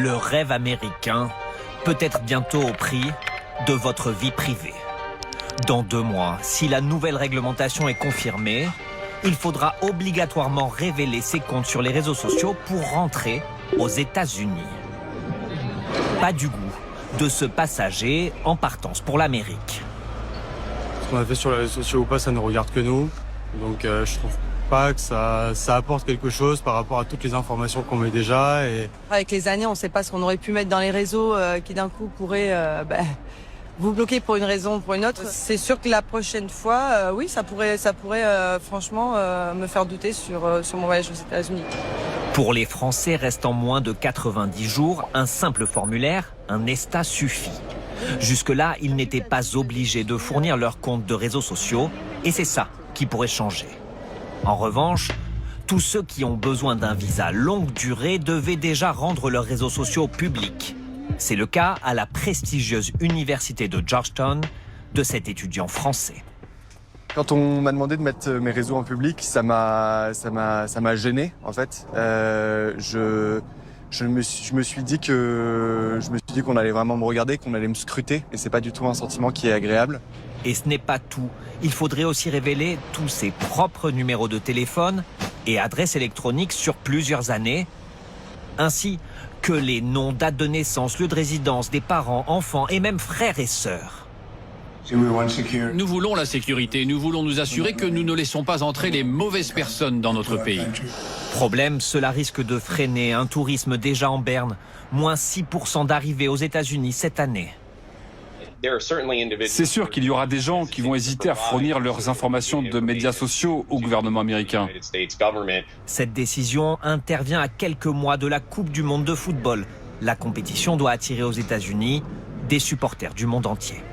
Le rêve américain peut être bientôt au prix de votre vie privée. Dans 2 mois, si la nouvelle réglementation est confirmée, il faudra obligatoirement révéler ses comptes sur les réseaux sociaux pour rentrer aux États-Unis. Pas du goût de ce passager en partance pour l'Amérique. Ce qu'on a fait sur les réseaux sociaux ou pas, ça ne regarde que nous. Donc je trouve pas que ça apporte quelque chose par rapport à toutes les informations qu'on met déjà. Et... Avec les années, on ne sait pas ce qu'on aurait pu mettre dans les réseaux qui d'un coup pourraient vous bloquer pour une raison ou pour une autre. C'est sûr que la prochaine fois, oui, ça pourrait franchement me faire douter sur mon voyage aux États-Unis. Pour les Français restant moins de 90 jours, un simple formulaire, un ESTA suffit. Jusque-là, ils n'étaient pas obligés de fournir leur compte de réseaux sociaux et c'est ça qui pourrait changer. En revanche, tous ceux qui ont besoin d'un visa longue durée devaient déjà rendre leurs réseaux sociaux publics. C'est le cas à la prestigieuse université de Georgetown de cet étudiant français. Quand on m'a demandé de mettre mes réseaux en public, ça m'a gêné en fait. Je me suis dit qu'on allait vraiment me regarder, qu'on allait me scruter, et c'est pas du tout un sentiment qui est agréable. Et ce n'est pas tout. Il faudrait aussi révéler tous ses propres numéros de téléphone et adresses électroniques sur plusieurs années, ainsi que les noms, dates de naissance, lieu de résidence des parents, enfants et même frères et sœurs. Nous voulons la sécurité, nous voulons nous assurer que nous ne laissons pas entrer les mauvaises personnes dans notre pays. Problème, cela risque de freiner un tourisme déjà en berne. Moins 6% d'arrivées aux États-Unis cette année. C'est sûr qu'il y aura des gens qui vont hésiter à fournir leurs informations de médias sociaux au gouvernement américain. Cette décision intervient à quelques mois de la Coupe du monde de football. La compétition doit attirer aux États-Unis des supporters du monde entier.